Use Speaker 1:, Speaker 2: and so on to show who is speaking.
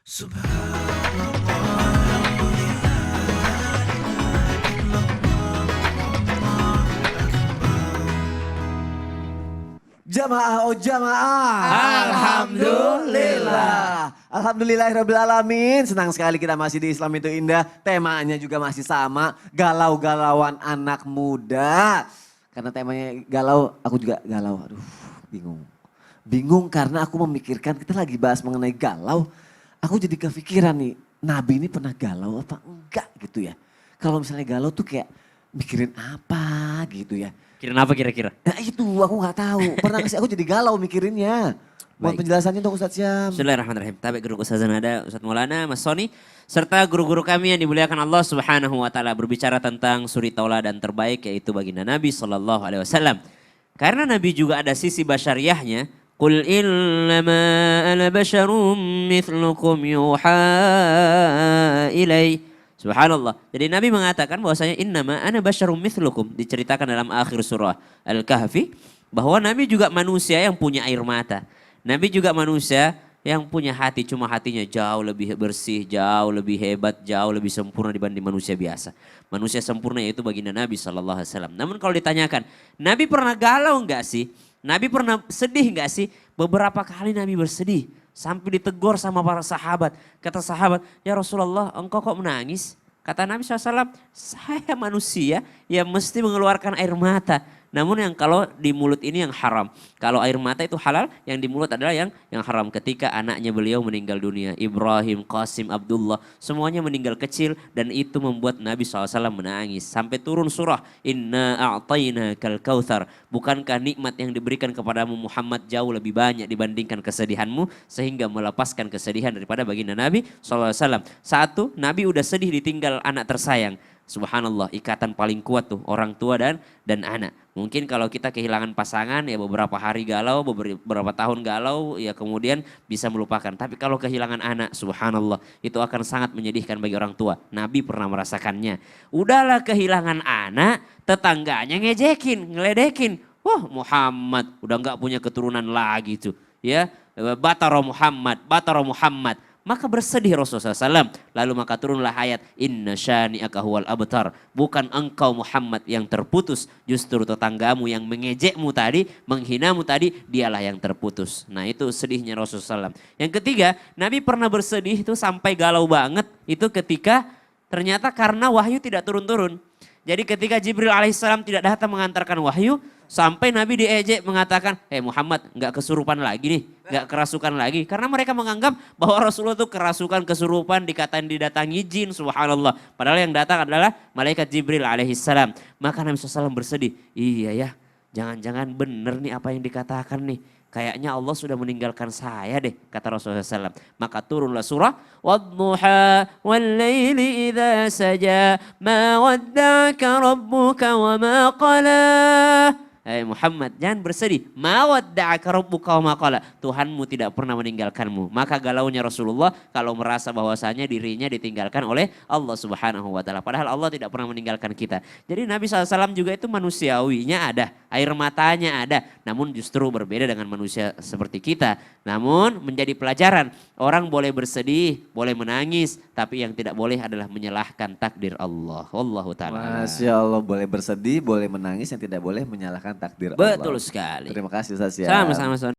Speaker 1: Jamaah oh jamaah.
Speaker 2: Alhamdulillah.
Speaker 1: Alhamdulillahirabbil alamin. Senang sekali kita masih di Islam itu Indah. Temanya juga masih sama, galau-galauan anak muda. Karena temanya galau, aku juga galau. Aduh, bingung. Bingung karena aku memikirkan kita lagi bahas mengenai galau. Aku jadi kepikiran nih, Nabi ini pernah galau apa enggak gitu ya. Kalau misalnya galau tuh kayak mikirin apa gitu ya.
Speaker 2: Kira apa kira-kira?
Speaker 1: Nah itu aku gak tahu. Pernah gak sih aku jadi galau mikirinnya. Mohon
Speaker 2: Baik.
Speaker 1: penjelasannya dong Ustadz Syam.
Speaker 2: Bismillahirrahmanirrahim. Tabi guru Ustaz Zanada, Ustaz Maulana, Mas Soni, serta guru-guru kami yang dimuliakan Allah Subhanahu wa taala berbicara tentang suri tauladan terbaik yaitu baginda Nabi sallallahu alaihi wasallam. Karena Nabi juga ada sisi basyariahnya. Qul innama ana basyarum mithlukum yuha ilai. Subhanallah. Jadi Nabi mengatakan bahwasanya innama ana basyarum mithlukum, diceritakan dalam akhir surah Al-Kahfi bahwa Nabi juga manusia yang punya air mata. Nabi juga manusia yang punya hati, cuma hatinya jauh lebih bersih, jauh lebih hebat, jauh lebih sempurna dibanding manusia biasa. Manusia sempurna yaitu baginda Nabi SAW. Namun kalau ditanyakan, Nabi pernah galau enggak sih? Nabi pernah sedih enggak sih? Beberapa kali Nabi bersedih. Sampai ditegur sama para sahabat. Kata sahabat, ya Rasulullah engkau kok menangis? Kata Nabi SAW, saya manusia yang mesti mengeluarkan air mata. Namun yang kalau di mulut ini yang haram. Kalau air mata itu halal, yang di mulut adalah yang haram. Ketika anaknya beliau meninggal dunia. Ibrahim, Qasim, Abdullah. Semuanya meninggal kecil dan itu membuat Nabi SAW menangis. Sampai turun surah. Inna a'tayna kal kautsar. Bukankah nikmat yang diberikan kepadamu Muhammad jauh lebih banyak dibandingkan kesedihanmu. Sehingga melepaskan kesedihan daripada baginda Nabi SAW. Satu, Nabi udah sedih ditinggal anak tersayang. Subhanallah, ikatan paling kuat tuh orang tua dan anak. Mungkin kalau kita kehilangan pasangan ya beberapa hari galau, beberapa tahun galau ya kemudian bisa melupakan. Tapi kalau kehilangan anak, subhanallah, itu akan sangat menyedihkan bagi orang tua. Nabi pernah merasakannya. Udahlah kehilangan anak, tetangganya ngejekin, ngeledekin. Wah Muhammad udah nggak punya keturunan lagi tuh. Ya, Batara Muhammad, Batara Muhammad. Maka bersedih Rasulullah SAW. Lalu maka turunlah ayat. Inna syani'aka huwal abtar. Bukan engkau Muhammad yang terputus. Justru tetanggamu yang mengejekmu tadi, menghinamu tadi, dialah yang terputus. Nah itu sedihnya Rasulullah SAW. Yang ketiga, Nabi pernah bersedih itu sampai galau banget. Itu ketika ternyata karena wahyu tidak turun-turun. Jadi ketika Jibril alaihissalam tidak datang mengantarkan wahyu, sampai Nabi diejek mengatakan, Muhammad nggak kesurupan lagi nih, nggak kerasukan lagi. Karena mereka menganggap bahwa Rasulullah itu kerasukan, kesurupan, dikatain didatangi jin, subhanallah. Padahal yang datang adalah malaikat Jibril alaihissalam. Maka Nabi SAW bersedih, iya ya, jangan-jangan benar nih apa yang dikatakan nih. Kayaknya Allah sudah meninggalkan saya deh, kata Rasulullah SAW. Maka turunlah surah. Wadduha wal-layli idha saja ma wadda'aka rabbuka wa ma qala. Muhammad jangan bersedih. Ma wadda'aka rabbuka wa ma qala. Tuhanmu tidak pernah meninggalkanmu. Maka galaunya Rasulullah kalau merasa bahwasanya dirinya ditinggalkan oleh Allah Subhanahu wa taala. Padahal Allah tidak pernah meninggalkan kita. Jadi Nabi SAW juga itu manusiawinya ada, air matanya ada. Namun justru berbeda dengan manusia seperti kita. Namun menjadi pelajaran, orang boleh bersedih, boleh menangis, tapi yang tidak boleh adalah menyalahkan takdir Allah. Wallahu taala.
Speaker 1: Masya Allah, boleh bersedih, boleh menangis, yang tidak boleh menyalahkan takdir Allah.
Speaker 2: Betul sekali.
Speaker 1: Terima kasih Ustadz Syam.
Speaker 2: Sama-sama.